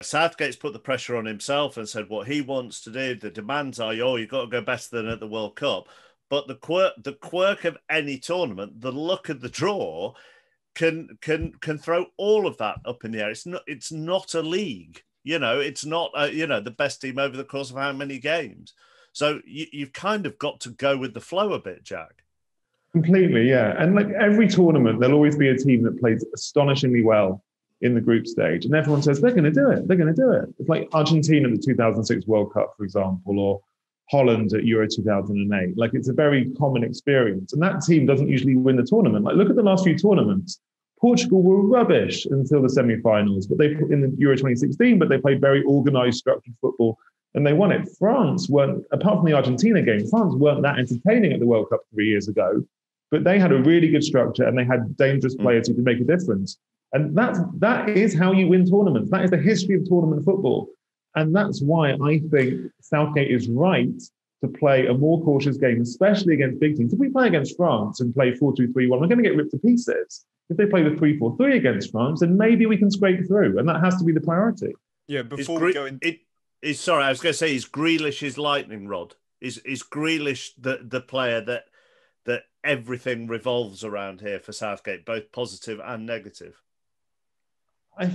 Southgate's put the pressure on himself and said what he wants to do. The demands are, oh, you've got to go better than at the World Cup. But the quirk of any tournament, the luck of the draw, can throw all of that up in the air. It's not a league. It's not the best team over the course of how many games. So you've kind of got to go with the flow a bit, Jack. Completely, yeah. And like every tournament, there'll always be a team that plays astonishingly well in the group stage. And everyone says, they're going to do it. They're going to do it. It's like Argentina at the 2006 World Cup, for example, or Holland at Euro 2008. Like it's a very common experience. And that team doesn't usually win the tournament. Like look at the last few tournaments. Portugal were rubbish until the semi-finals, but they put in the Euro 2016, but they played very organised, structured football and they won it. France weren't, apart from the Argentina game, France weren't that entertaining at the World Cup 3 years ago, but they had a really good structure and they had dangerous players who could make a difference. And that is how you win tournaments. That is the history of tournament football. And that's why I think Southgate is right to play a more cautious game, especially against big teams. If we play against France and play 4-2-3-1, we're going to get ripped to pieces. If they play the 3-4-3 against France, then maybe we can scrape through. And that has to be the priority. Yeah, before we go in... Sorry, I was going to say, is Grealish his lightning rod? Is Grealish the player that everything revolves around here for Southgate, both positive and negative? I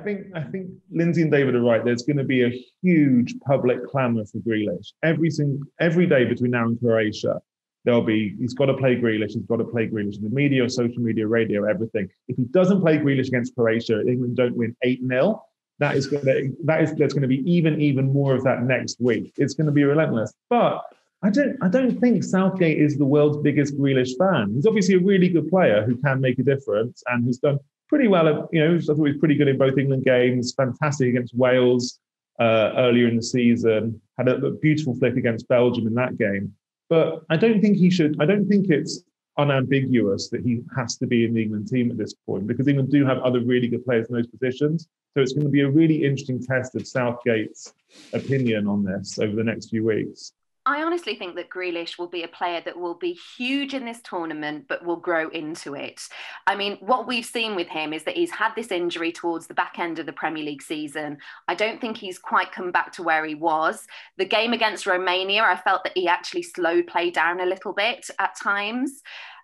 think Lindsay and David are right. There's going to be a huge public clamour for Grealish every day between now and Croatia. He's got to play Grealish. He's got to play Grealish in the media, social media, radio, everything. If he doesn't play Grealish against Croatia, England don't win 8-0. There's going to be even more of that next week. It's going to be relentless. But I don't think Southgate is the world's biggest Grealish fan. He's obviously a really good player who can make a difference and has done pretty well. I thought he was pretty good in both England games. Fantastic against Wales earlier in the season. Had a beautiful flick against Belgium in that game. But I don't think it's unambiguous that he has to be in the England team at this point because England do have other really good players in those positions. So it's going to be a really interesting test of Southgate's opinion on this over the next few weeks. I honestly think that Grealish will be a player that will be huge in this tournament, but will grow into it. I mean, what we've seen with him is that he's had this injury towards the back end of the Premier League season. I don't think he's quite come back to where he was. The game against Romania, I felt that he actually slowed play down a little bit at times.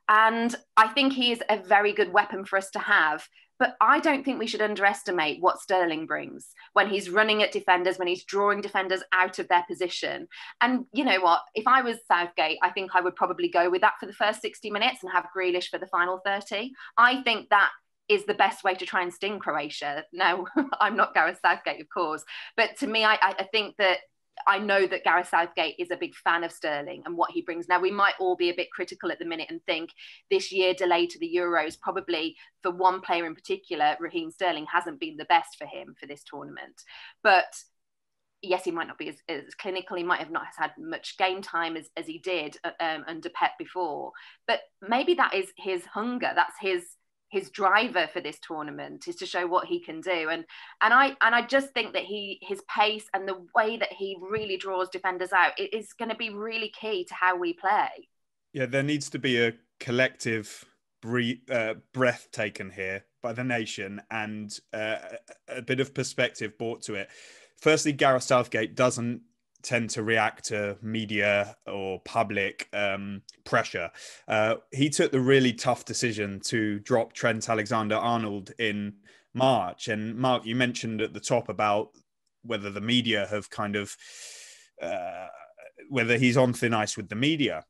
And I think he is a very good weapon for us to have. But I don't think we should underestimate what Sterling brings when he's running at defenders, when he's drawing defenders out of their position. And you know what? If I was Southgate, I think I would probably go with that for the first 60 minutes and have Grealish for the final 30. I think that is the best way to try and sting Croatia. No, I'm not Gareth Southgate, of course. But to me, I think that I know that Gareth Southgate is a big fan of Sterling and what he brings. Now, we might all be a bit critical at the minute and think this year delayed to the Euros, probably for one player in particular, Raheem Sterling, hasn't been the best for him for this tournament. But yes, he might not be as clinical. He might have not had much game time as he did under Pep before. But maybe that is his hunger. That's his driver for this tournament, is to show what he can do. And I just think that his pace and the way that he really draws defenders out, it is going to be really key to how we play. Yeah, there needs to be a collective breath taken here by the nation and a bit of perspective brought to it. Firstly, Gareth Southgate doesn't tend to react to media or public pressure. He took the really tough decision to drop Trent Alexander-Arnold in March. And Mark, you mentioned at the top about whether the media have kind of, whether he's on thin ice with the media.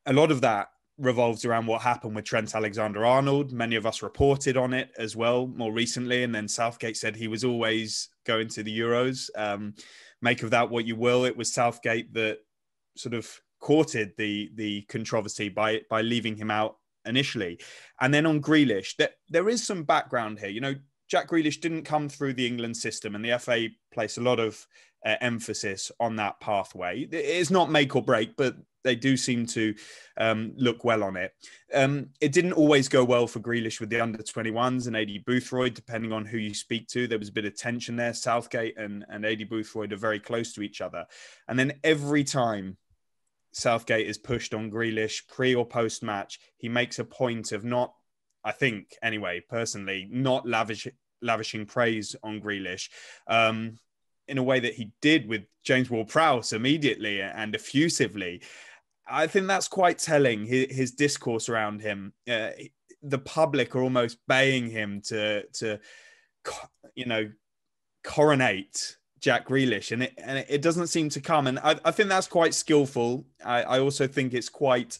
A lot of that revolves around what happened with Trent Alexander-Arnold. Many of us reported on it as well more recently. And then Southgate said he was always going to the Euros. Make of that what you will. It was Southgate that sort of courted the controversy by leaving him out initially. And then on Grealish, there is some background here. You know, Jack Grealish didn't come through the England system, and the FA placed a lot of emphasis on that pathway. It is not make or break, but they do seem to look well on it. It didn't always go well for Grealish with the under-21s and Adi Boothroyd, depending on who you speak to. There was a bit of tension there. Southgate and Adi Boothroyd are very close to each other. And then every time Southgate is pushed on Grealish, pre or post-match, he makes a point of not, I think anyway, personally, not lavishing praise on Grealish in a way that he did with James Ward-Prowse immediately and effusively. I think that's quite telling, his discourse around him. The public are almost baying him to coronate Jack Grealish, and it doesn't seem to come. And I think that's quite skillful. I also think it's quite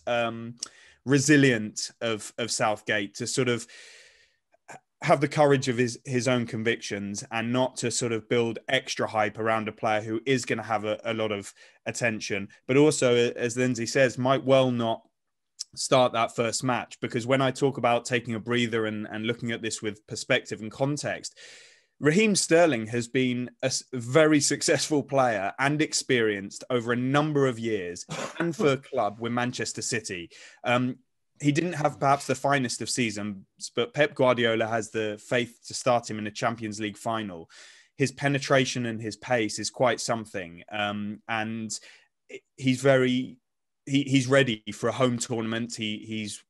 resilient of Southgate to sort of have the courage of his own convictions and not to sort of build extra hype around a player who is going to have a lot of attention, but also, as Lindsay says, might well not start that first match. Because when I talk about taking a breather and looking at this with perspective and context, Raheem Sterling has been a very successful player and experienced over a number of years, and for a club with Manchester City. He didn't have perhaps the finest of seasons, but Pep Guardiola has the faith to start him in a Champions League final. His penetration and his pace is quite something. And he's ready for a home tournament. He's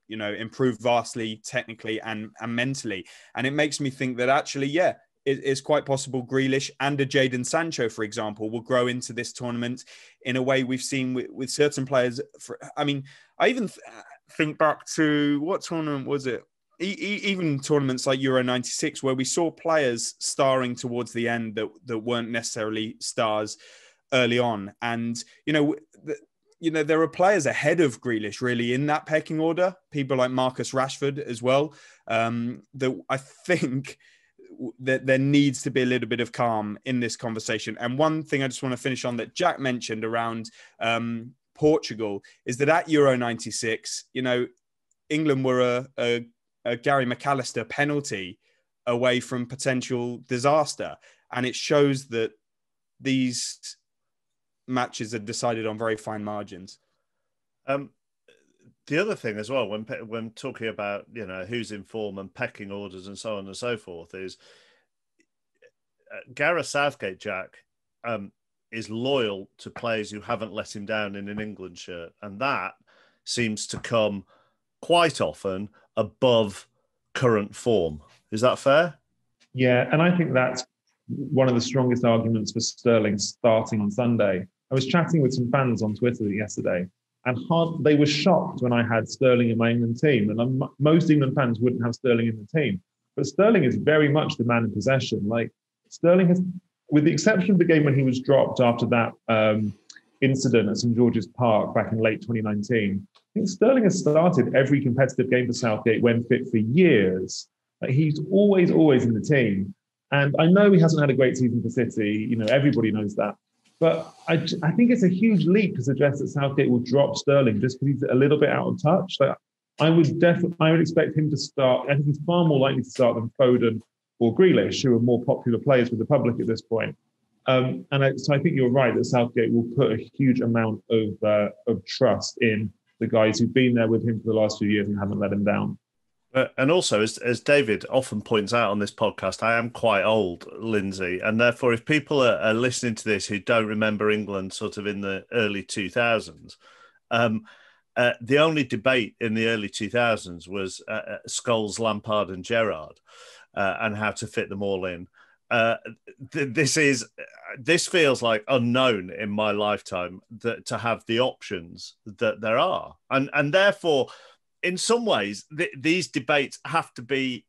improved vastly technically and mentally. And it makes me think that actually, it's quite possible Grealish and a Jadon Sancho, for example, will grow into this tournament in a way we've seen with certain players. I even think back to, what tournament was it? Even tournaments like Euro 96, where we saw players starring towards the end that weren't necessarily stars early on. And, there are players ahead of Grealish really in that pecking order, people like Marcus Rashford as well, that I think that there needs to be a little bit of calm in this conversation. And one thing I just want to finish on that Jack mentioned around Portugal is that at Euro 96, England were a Gary McAllister penalty away from potential disaster. And it shows that these matches are decided on very fine margins. The other thing as well, when talking about, who's in form and pecking orders and so on and so forth, is Gareth Southgate, Jack, is loyal to players who haven't let him down in an England shirt. And that seems to come quite often above current form. Is that fair? Yeah, and I think that's one of the strongest arguments for Sterling starting on Sunday. I was chatting with some fans on Twitter yesterday, and they were shocked when I had Sterling in my England team. And most England fans wouldn't have Sterling in the team. But Sterling is very much the man in possession. Like, Sterling has, with the exception of the game when he was dropped after that incident at St George's Park back in late 2019, I think Sterling has started every competitive game for Southgate when fit for years. Like, he's always in the team. And I know he hasn't had a great season for City. Everybody knows that. But I think it's a huge leap to suggest that Southgate will drop Sterling just because he's a little bit out of touch. Like, I would expect him to start. I think he's far more likely to start than Foden or Grealish, who are more popular players with the public at this point. So I think you're right that Southgate will put a huge amount of trust in the guys who've been there with him for the last few years and haven't let him down. And also, as David often points out on this podcast, I am quite old, Lindsay. And therefore, if people are listening to this who don't remember England sort of in the early 2000s, the only debate in the early 2000s was Scholes, Lampard and Gerrard and how to fit them all in. This feels like unknown in my lifetime, that to have the options that there are. And therefore, in some ways, these debates have to be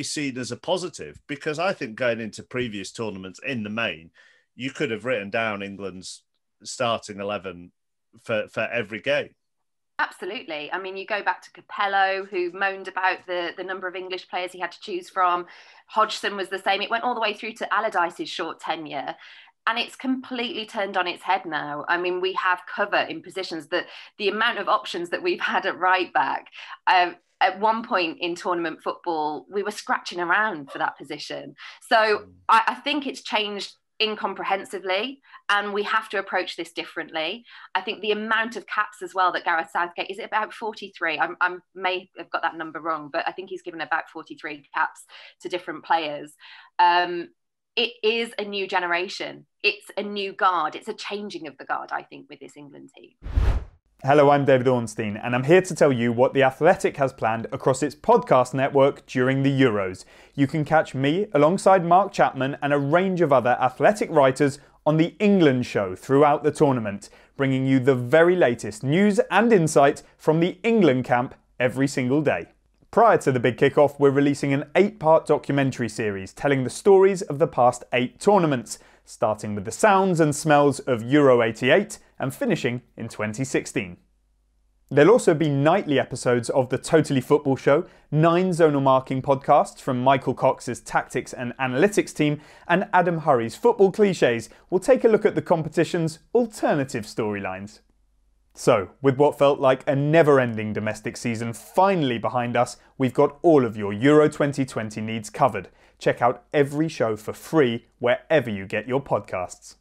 seen as a positive, because I think going into previous tournaments in the main, you could have written down England's starting 11 for every game. Absolutely. I mean, you go back to Capello, who moaned about the number of English players he had to choose from. Hodgson was the same. It went all the way through to Allardyce's short tenure. And it's completely turned on its head now. I mean, we have cover in positions that the amount of options that we've had at right back. At one point in tournament football, we were scratching around for that position. So I think it's changed incomprehensively, and we have to approach this differently. I think the amount of caps as well that Gareth Southgate, is it about 43? I may have got that number wrong, but I think he's given about 43 caps to different players. It is a new generation. It's a new guard. It's a changing of the guard, I think, with this England team. Hello, I'm David Ornstein, and I'm here to tell you what The Athletic has planned across its podcast network during the Euros. You can catch me alongside Mark Chapman and a range of other Athletic writers on The England Show throughout the tournament, bringing you the very latest news and insight from the England camp every single day. Prior to the big kickoff, we're releasing an 8-part documentary series telling the stories of the past 8 tournaments, starting with the sounds and smells of Euro 88 and finishing in 2016. There'll also be nightly episodes of the Totally Football Show, 9 zonal marking podcasts from Michael Cox's tactics and analytics team, and Adam Hurrey's Football Clichés will take a look at the competition's alternative storylines. So, with what felt like a never-ending domestic season finally behind us, we've got all of your Euro 2020 needs covered. Check out every show for free wherever you get your podcasts.